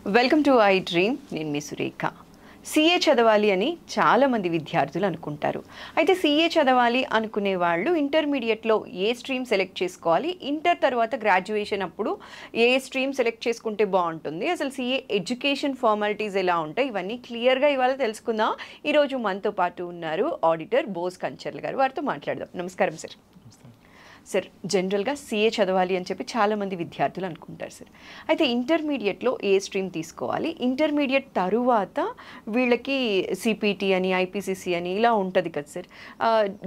Welcome to I dream. నేను మీ Surekha. CA చదవాలి అని చాలామంది విద్యార్థులు అనుకుంటారు. అయితే సిఏ చదవాలి అనుకునే వాళ్ళు ఇంటర్మీడియట్లో ఏ స్ట్రీమ్ సెలెక్ట్ చేసుకోవాలి, ఇంటర్ తర్వాత గ్రాడ్యుయేషన్ అప్పుడు ఏ స్ట్రీమ్ సెలెక్ట్ చేసుకుంటే బాగుంటుంది, అసలు సిఏ ఎడ్యుకేషన్ ఫార్మాలిటీస్ ఎలా ఉంటాయి, ఇవన్నీ క్లియర్గా ఇవాళ తెలుసుకుందాం. ఈరోజు మనతో పాటు ఉన్నారు ఆడిటర్ బోస్ కంచర్ల గారు. వారితో మాట్లాడదాం. నమస్కారం సార్. సార్, జనరల్గా సిఏ చదవాలి అని చెప్పి చాలామంది విద్యార్థులు అనుకుంటారు సార్. అయితే ఇంటర్మీడియట్లో ఏ స్ట్రీమ్ తీసుకోవాలి, ఇంటర్మీడియట్ తరువాత వీళ్ళకి సిపిటి అని ఐపీసీసీ అని ఇలా ఉంటుంది కదా సార్,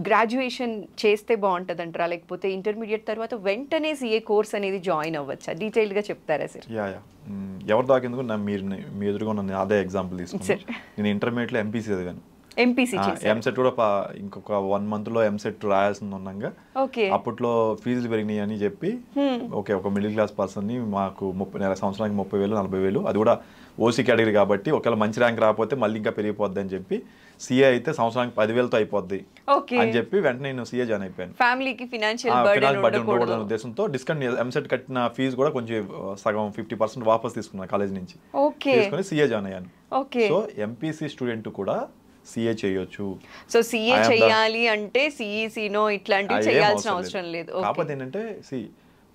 గ్రాడ్యుయేషన్ చేస్తే బాగుంటుంది అంటారా, లేకపోతే ఇంటర్మీడియట్ తర్వాత వెంటనే సిఏ కోర్స్ అనేది జాయిన్ అవ్వచ్చా? డీటెయిల్గా చెప్తారా సార్? ఎవరు దాకేందుకు మీ ఎదురుగా ఉన్న అదే ఎగ్జాంపుల్ తీసుకున్నాను. నేను ఇంటర్మీడియట్లో ఎంపీసీ చదివాను. ఎంసెట్ కూడా ఇంకొక 1 month లో ఎంసెట్ రాయాల్సింది ఉన్నాగా అప్పట్లో ఫీజులు పెరిగినాయి అని చెప్పి ఒక మిడిల్ క్లాస్ పర్సన్ ని మాకు సంవత్సరానికి 30,000 40,000, అది కూడా ఓసీ కేటగిరీ కాబట్టి ఒకవేళ మంచి ర్యాంక్ రాకపోతే మళ్ళీ ఇంకా పెరిగిపోద్ది అని చెప్పి సిఏ అయితే సంవత్సరానికి 10,000తో అయిపోద్ది అని చెప్పి వెంటనే నేను సిఏ జాయిన్ అయిపోయాను. ఫ్యామిలీకి ఫినాన్షియల్ బర్డెన్ ఉండకూడదనే ఉద్దేశంతో డిస్కౌంట్ ఎంసెట్ కట్టిన ఫీజు కూడా కొంచెం సగం 50% వాపస్ తీసుకున్నాను కాలేజ్ నుంచి. తీసుకుని సిఏ జాయిన్ అయ్యాను. సో ఎంపీసీ స్టూడెంట్ కూడా సిఏ చేయొచ్చు. సో సిఏ చేయాలి అంటే సిఈసినో ఇట్లాంటివి చేయాల్సిన అవసరం లేదు. కాకపోతే ఏంటంటే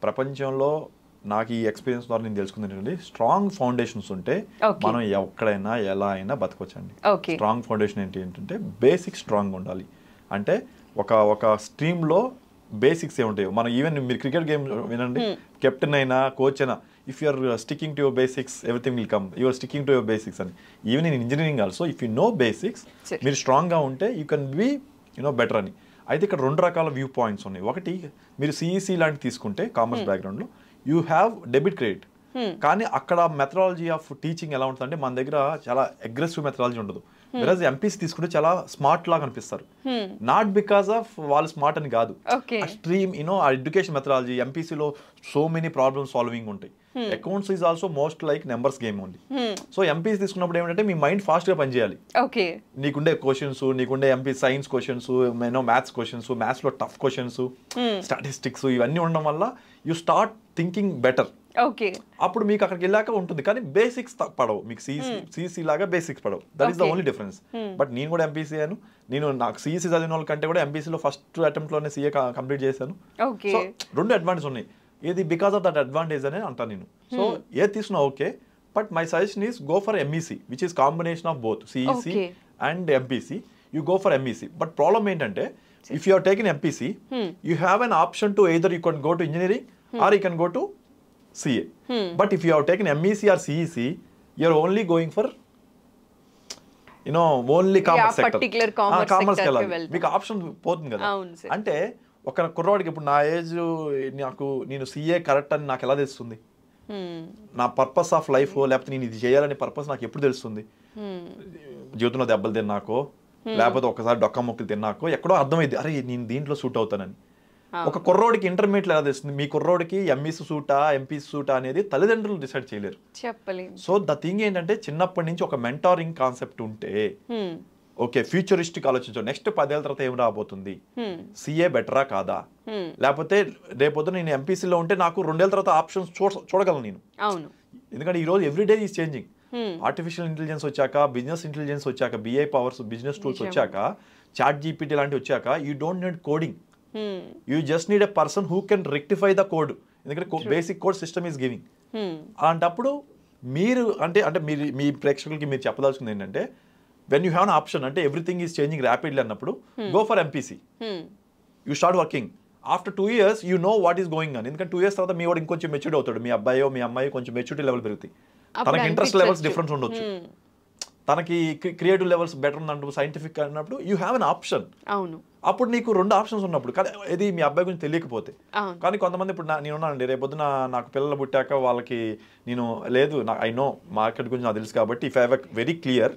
ప్రపంచంలో నాకు ఈ ఎక్స్పీరియన్స్ ద్వారా నేను తెలుసుకుంది ఏంటంటే, స్ట్రాంగ్ ఫౌండేషన్స్ ఉంటే మనం ఎక్కడైనా ఎలా అయినా బతకొచ్చండి. స్ట్రాంగ్ ఫౌండేషన్ ఏంటంటే బేసిక్ స్ట్రాంగ్ ఉండాలి. అంటే ఒక స్ట్రీమ్లో బేసిక్స్ ఏముంటాయి. మనం ఈవెన్ మీరు క్రికెట్ గేమ్ వినండి, కెప్టెన్ అయినా కోచ్ అయినా, if you are sticking to your basics, everything will come. You are sticking to your basics. And even in engineering also, if you know basics, మీరు స్ట్రాంగ్గా ఉంటే you can be better అని. అయితే ఇక్కడ 2 రకాల view points ఉన్నాయి. ఒకటి, మీరు సిఈసి లాంటి తీసుకుంటే కామర్స్ బ్యాక్గ్రౌండ్లో యూ హ్యావ్ డెబిట్ క్రెడిట్, కానీ అక్కడ మెథడాలజీ ఆఫ్ టీచింగ్ ఎలా ఉంటుంది అంటే మన దగ్గర చాలా అగ్రెసివ్ మెథడాలజీ ఉండదు. వెరస్ ఎంపీసీ తీసుకుంటే చాలా స్మార్ట్ లాగా అనిపిస్తారు. నాట్ బికాస్ ఆఫ్ వాళ్ళు స్మార్ట్ అని కాదు, స్ట్రీమ్ ఆ ఎడ్యుకేషన్ మెథడాలజీ ఎంపీసీలో సో మెనీ ప్రాబ్లమ్ సాల్వింగ్ ఉంటాయి. Accounts is also most like numbers game only. So MPC తీసుకున్నప్పుడు ఏమంటే మీ మైండ్ ఫాస్ట్ గా పనిచేయాలి. నీకుండే క్వశ్చన్స్, నీకుండే MP science questions, maths questions, maths లో టఫ్ క్వశ్చన్స్, స్టాటిస్టిక్స్, ఇవన్నీ ఉండడం వల్ల యూ స్టార్ట్ థింకింగ్ బెటర్. అప్పుడు మీకు అక్కడికి వెళ్ళాక ఉంటుంది, కానీ బేసిక్స్ పడవు మీకు. సిఈసి లాగా బేసిక్స్ పడవు. That is the only difference. But నేను కూడా ఎంపీసీ అయ్యాను. నాకు సిఈసి చదివిన వాళ్ళ కంటే కూడా ఎంపీసీలో ఫస్ట్ అటెంప్ట్ లోనే సిఏ కంప్లీట్ చేశాను. సో 2 అడ్వాంటేజ్ ఉన్నాయి. ఇది బికాస్ ఆఫ్ దట్ అడ్వాంటేజ్ అని అంటాను నేను. సో ఏది తీసుకున్నా okay, but my suggestion is go for MEC, which is combination of both CEC and MPC. You go for MEC. But problem ఏంటంటే, if you are taking MPC, you have an option to either you can go to engineering or you can go to CA. But if you have taken MEC or CEC, you are only going for only commerce sector. Particular commerce sector ki మీకు option పోతుంది కదా. అంటే ఒక కుర్రవాడికి ఇప్పుడు నా age, నేను CA correct అని నాకు ఎలా తెలుస్తుంది? నా పర్పస్ ఆఫ్ లైఫ్, లేకపోతే నేను ఇది చేయాలనే పర్పస్ నాకు ఎప్పుడు తెలుస్తుంది? జీవితంలో దెబ్బలు తిన్నాకో, లేకపోతే ఒకసారి డొక్క మొక్కలు తిన్నాకో ఎక్కడో అర్థమైంది, అరే నేను దీంట్లో సూట్ అవుతానని. ఒక కుర్రోడికి ఇంటర్మీడియట్ ఎలా తెలుస్తుంది? మీ కుర్రోడికి ఎంఈసీ సూటా ఎంపీసీ సూటా అనేది తల్లిదండ్రులు డిసైడ్ చేయలేరు. సో ద థింగ్ ఏంటంటే, చిన్నప్పటి నుంచి ఒక మెంటారింగ్ కాన్సెప్ట్ ఉంటే ఓకే, ఫ్యూచరిస్టిక్ ఆలోచించు, నెక్స్ట్ 10 ఏళ్ళ తర్వాత ఏం రాబోతుంది, సిఏ బెటరా కాదా, లేకపోతే రేపొద్దు నేను ఎంపీసీలో ఉంటే నాకు 2 ఏళ్ళ తర్వాత ఆప్షన్స్ చూడగలను నేను. ఎందుకంటే ఈ రోజు every day is changing. Artificial intelligence వచ్చాక, బిజినెస్ ఇంటెలిజెన్స్ వచ్చాక, బిఐ పవర్స్ బిజినెస్ టూల్స్ వచ్చాక, చాట్ జీపీటీ లాంటివి వచ్చాక, you don't need coding. You just need a person who can rectify the code. ఎందుకంటే basic code system is giving. అలాంటప్పుడు మీరు మీ ప్రేక్షకులకి మీరు చెప్పదలుచుకుంది ఏంటంటే, when you have an option, అంటే ఎవ్రీథింగ్ ఈస్ చేంజింగ్ ర్యాపిడ్లీ అన్నప్పుడు go for MPC. You start working. After 2 years you know what is going అని. ఎందుకంటే 2 years తర్వాత మీ వాడు ఇంకొంచెం మెచ్యూర్డ్ అవుతాడు. మీ అబ్బాయో మీ అమ్మాయి కొంచెం మెచ్యూరిటీ లెవెల్ పెరుగుతాయి. తనకి ఇంట్రెస్ట్ లెవెల్స్ డిఫరెన్స్ ఉండొచ్చు, తనకి క్రియేటివ్ లెవెల్స్ బెటర్ ఉందంటూ, సైంటిఫిక్ అన్నప్పుడు యూ హ్యావ్ అన్ ఆప్షన్. అప్పుడు నీకు 2 ఆప్షన్స్ ఉన్నప్పుడు, కానీ ఇది మీ అబ్బాయి గురించి తెలియకపోతే. కానీ కొంతమంది ఇప్పుడు నేనున్నానండి, రేపొద్దున నాకు పిల్లలు పుట్టాక వాళ్ళకి నేను లేదు, ఐ నో మార్కెట్ గురించి నాకు తెలుసు కాబట్టి, if I have very clear,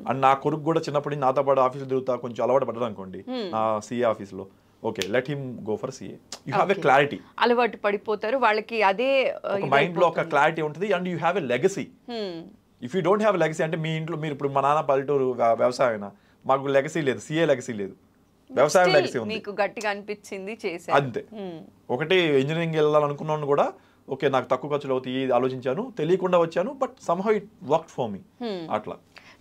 and నా కొడుకు కూడా చిన్నప్పటి నుంచి నాతో పాటు ఆఫీసులో తిరుగుతా కొంచెం అలవాటు పడ్డాడు అనుకోండి నా సిఏ ఆఫీస్లో, okay let him go for CA. You have a clarity, అలవాటు పడిపోతారు వాళ్ళకి, అదే మైండ్ లో ఒక క్లారిటీ ఉంటుంది. And you have a legacy. If you don't have legacy, అంటే మీ ఇంట్లో మీరు ఇప్పుడు మా నాన్న పల్లెటూరు వ్యవసాయం, మాకు లెగసీ లేదు, సిఏ లెగసీ లేదు, వ్యవసాయం లెగసీ ఉంది. మీకు గట్టిగా అనిపించింది చేశారు అంతే. ఒకటి ఇంజనీరింగ్ వెళ్ళాలనుకున్నాను కూడా ఓకే నాకు తక్కువ ఖర్చులు అవుతాయి ఆలోచించాను, తెలియకుండా వచ్చాను, but somehow it work for me అట్లా.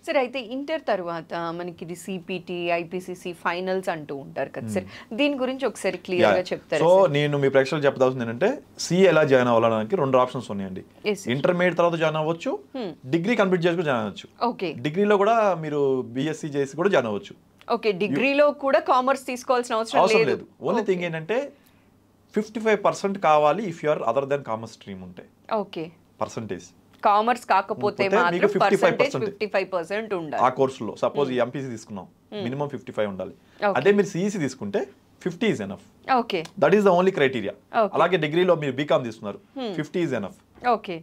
సార్ అయితే ఇంటర్ తర్వాత మనకి ఇది సిపిటి ఐపీసీసీ ఫైనల్స్ అంటూ ఉంటారు కదా సార్, దీని గురించి ఒకసారి క్లియర్ గా చెప్తారు? సో నేను మీ ప్రేక్షకులు చెప్పదలుచుంది ఏంటంటే సిఏ ఎలా జాయిన్ అవ్వడానికి 2 ఆప్షన్స్ ఉన్నాయండి. ఇంటర్మీడియట్ తర్వాత జాయిన్ అవ్వచ్చు, డిగ్రీ కంప్లీట్ చేసుకుని జాయిన్ అవ్వచ్చు. ఓకే, డిగ్రీలో కూడా మీరు బీఎస్సీ చేసి కూడా జాయిన్ అవ్వచ్చు. ఓకే, డిగ్రీలో కూడా కామర్స్ తీసుకోవాల్సిన అవసరం లేదు. ఓన్లీ థింగ్ ఏంటంటే 55% కావాలి if you are other than commerce stream ఉంటే. ఓకే, పర్సంటేజ్ కామర్స్ కాకపోతే మాత్రం 55% ఉండాలి ఆ కోర్సులో. సపోజ్ ఎంపీసీ తీసుకున్నాం, మినిమం 55 ఉండాలి. అదే మీరు సిఈసి తీసుకుంటే 50 is enough. Okay, that is the only criteria. అలాగే డిగ్రీలో మీరు బీకామ్ తీసుకున్నారు, 50 is enough. Okay,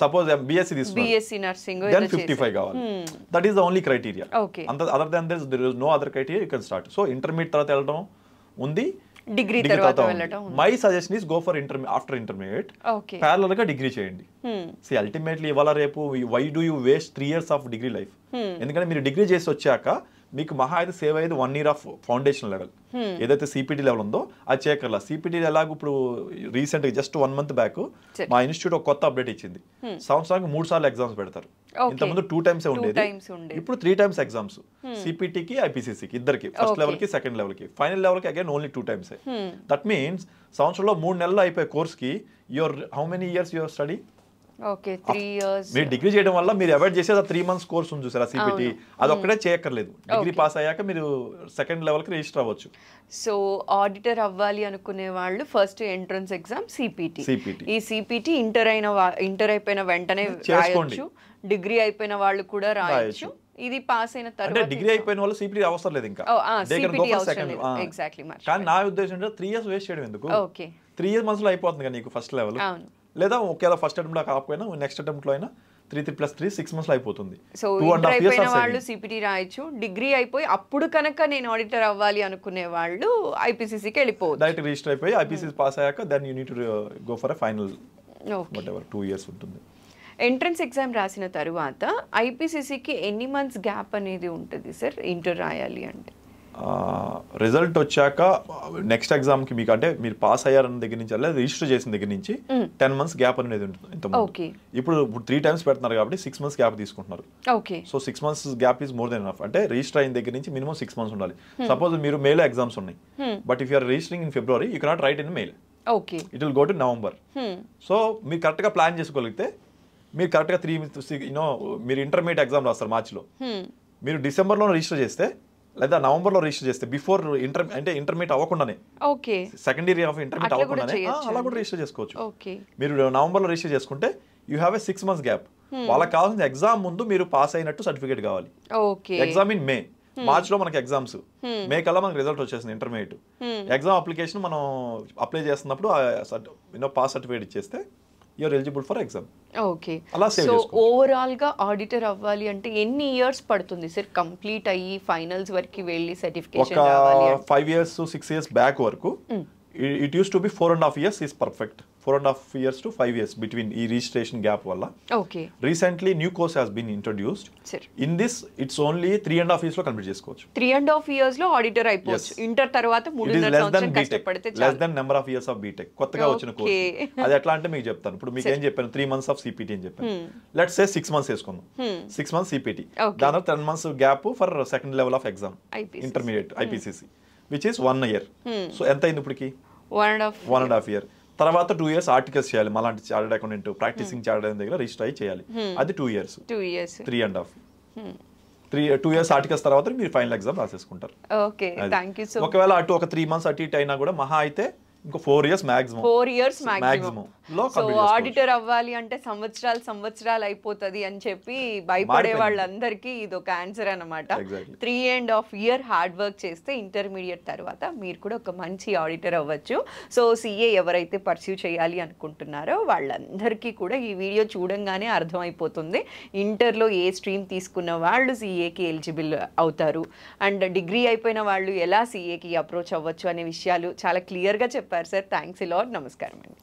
suppose BSc తీసుకున్నారు, బీఎస్సీ నర్సింగ్, దెన్ 55 కావాలి. That is the only criteria. Okay, other than there is no other criteria, you can start. So intermediate తర్వాత వెళ్ళడం ఉంది, degree తర్వాత వెళ్ళడం. My suggestion is go for after intermediate parallel గా degree చేయండి. See ultimately ఇవాళ రేపు why do you waste 3 years of degree life? ఎందుకంటే మీరు డిగ్రీ చేసి వచ్చాక మీకు మహా అయితే సేవ్ అయ్యేది 1 year ఆఫ్ ఫౌండేషన్ లెవెల్, ఏదైతే సిపిటి లెవెల్ ఉందో అది చేయకర్లా. సిపిటి ఎలాగో ఇప్పుడు రీసెంట్ జస్ట్ 1 month బ్యాక్ మా ఇన్స్టిట్యూట్ ఒక కొత్త అప్డేట్ ఇచ్చింది. సంవత్సరానికి 3 సార్లు ఎగ్జామ్స్ పెడతారు. ఇంతకుముందు 2 times ఉండేది, ఇప్పుడు 3 times ఎగ్జామ్స్. సిపిటికి ఐపీసీసీకి ఇద్దరికి, ఫస్ట్ లెవెల్ కి సెకండ్ లెవెల్ కి. ఫైనల్ లెవెల్ కి again only 2 times. That means సంవత్సరంలో 3 నెలలు అయిపోయే కోర్స్ కి your how many years your study? Okay, 3 years. మీరు డిగ్రీ చేయడం వల్ల మీరు అవాయిడ్ చేసేది 3 months కోర్స్ ఉంది చూసారా సిపిటి, అది ఒక్కటే చేయక్కర్లేదు. డిగ్రీ పాస్ అయ్యాక మీరు సెకండ్ లెవెల్ కి రిజిస్టర్ అవ్వచ్చు. సో ఆడిటర్ అవ్వాలి అనుకునే వాళ్ళు ఫస్ట్ ఎంట్రన్స్ ఎగ్జామ్ సిపిటి. ఈ సిపిటి ఇంటర్ అయిపోయిన వెంటనే రాయొచ్చు, డిగ్రీ అయిపోయిన వాళ్ళు కూడా రాయొచ్చు. ఇది పాస్ అయిన తర్వాత, అంటే డిగ్రీ అయిపోయిన వాళ్ళు సిపిటి అవసరం లేదు ఇంకా, కానీ నా ఉద్దేశం అంటే 3 years వేస్ట్ చేయడం ఎందుకు? 3 months లో అయిపోతుంది కదా నీకు ఫస్ట్ లెవెల్. లేదా ఒకవేళ ఫస్ట్ అటెంప్ట్ లో కాకపోయినా నెక్స్ట్ అటెంప్ట్ లో అయినా 3+3 6 months లో అయిపోతుంది. సో ఇంటర్ అయిపోయిన వాళ్ళు సిపిటి రాయొచ్చు, డిగ్రీ అయిపోయి అప్పుడు కనుక నేను ఆడిటర్ అవ్వాలి అనుకునే వాళ్ళు ఐపీసీసీకి వెళ్ళిపోవచ్చు. డైరెక్ట్ రిజిస్టర్ అయిపోయి ఐపీసీసీ పాస్ అయ్యాక then you need to go for a final whatever 2 years ఉంటుంది. ఎంట్రన్స్ ఎగ్జామ్ రాసిన తర్వాత ఐపీసీసీకి ఎన్ని మంత్స్ గ్యాప్ అనేది ఉంటుంది సార్ ఇంటర్ రాయాలి అంటే? రిజల్ట్ వచ్చాక నెక్స్ట్ ఎగ్జామ్ కి మీకు, అంటే మీరు పాస్ అయ్యారన్న దగ్గర నుంచి రిజిస్టర్ చేసిన దగ్గర నుంచి 10 months గ్యాప్ అనేది ఉంటుంది. ఇప్పుడు 3 times పెడుతున్నారు కాబట్టి 6 months గ్యాప్ తీసుకుంటున్నారు. So 6 months gap is more than enough. అంటే రిజిస్టర్ అయిన దగ్గర నుంచి మినిమం 6 months ఉండాలి. సపోజ్ మీరు మేలో ఎగ్జామ్స్ ఉన్నాయి, but if you're registering in February you cannot write in May, it will go to November. So మీరు కరెక్ట్ గా ప్లాన్ చేసుకోగలిగితే మీరు కరెక్ట్ గా 3 మీరు ఇంటర్మీడియట్ ఎగ్జామ్ రాస్తారు మార్చిలో, మీరు డిసెంబర్లో రిజిస్టర్ చేస్తే లేదా నవంబర్లో రిజిస్టర్ చేస్తే బిఫోర్ అంటే ఇంటర్మీడియట్ అవ్వకుండానే, సెకండ్ ఇయర్ ఆఫ్ ఇంటర్మీడియట్ అవ్వకుండానే అలా కూడా రిజిస్టర్ చేసుకోవచ్చు. మీరు నవంబర్లో రిజిస్టర్ చేసుకుంటే you have a 6 months gap. వాళ్ళకి కావాల్సిన ఎగ్జామ్ ముందు మీరు పాస్ అయినట్టు సర్టిఫికేట్ కావాలి. ఎగ్జామ్ ఇన్ మే, మార్చ్లో మనకి ఎగ్జామ్స్, మే కల్లా మనకి రిజల్ట్ వచ్చేసింది ఇంటర్మీడియట్. ఎగ్జామ్ అప్లికేషన్ మనం అప్లై చేస్తున్నప్పుడు పాస్ సర్టిఫికేట్ ఇచ్చేస్తే you're eligible for exam. Okay. So overall ga auditor అవ్వాలి అంటే ఎన్ని ఇయర్స్ పడుతుంది సార్ కంప్లీట్ అయ్యి ఫైనల్స్ వరకు వెళ్ళి సర్టిఫికేషన్ రావాలి? 5 years to 6 years బ్యాక్ వరకు it used to be 4.5 years is perfect. 4.5 years to 5 years between e registration gap valla. Okay. Recently new course has been introduced. Sir. In this it's only 3.5 years lo complete chesukochu. 3.5 years lo auditor అయిపోవచ్చు. Inter తర్వాత 3.5 సంవత్సరం కష్టపడితే చాలు. Less than number of years of BTech. కొత్తగా వచ్చిన course. అది ఎట్లా అంటే మీకు చెప్తాను. ఇప్పుడు మీకు ఏం చెప్పాను, 3 months of CPT అని చెప్పాను. Let's say 6 months వేసుకుందాం. 6 months CPT. దాని 10 months gap for second level of exam. Intermediate IPCC. Which is 1 year. So ఎంత అయింది ఇప్పటికి? 1.5 year. తర్వాత 2 years ఆర్టికల్స్ చేయాలి, మళ్ళీ చార్టెడ్ అకౌంటెంట్ ప్రాక్టీసింగ్ చార్టెడ్ దగ్గర రిజిస్టర్ అయ్యి చేయాలి. అది 2 years. 3.5. 2 years ఆర్టికల్స్ తర్వాత మీరు ఫైనల్ ఎగ్జామ్ రాసేసుకుంటారు. ఒకవేళ అటు ఒక 3 months అటు ఇటు అయినా కూడా మహా అయితే ఇంకో 4 years maximum. 4 years maximum. So auditor అవ్వాలి అంటే సంవత్సరాలు అయిపోతుంది అని చెప్పి భయపడే వాళ్ళందరికీ ఇది ఒక ఆన్సర్ అన్నమాట. 3.5 year హార్డ్ వర్క్ చేస్తే ఇంటర్మీడియట్ తర్వాత మీరు కూడా ఒక మంచి ఆడిటర్ అవ్వచ్చు. సో సిఏ ఎవరైతే పర్స్యూ చేయాలి అనుకుంటున్నారో వాళ్ళందరికీ కూడా ఈ వీడియో చూడంగానే అర్థమైపోతుంది ఇంటర్లో ఏ స్ట్రీమ్ తీసుకున్న వాళ్ళు సిఏకి ఎలిజిబుల్ అవుతారు, అండ్ డిగ్రీ అయిపోయిన వాళ్ళు ఎలా సిఏకి అప్రోచ్ అవ్వచ్చు అనే విషయాలు చాలా క్లియర్గా చెప్పారు సార్. Thanks a lot. నమస్కారం అండి.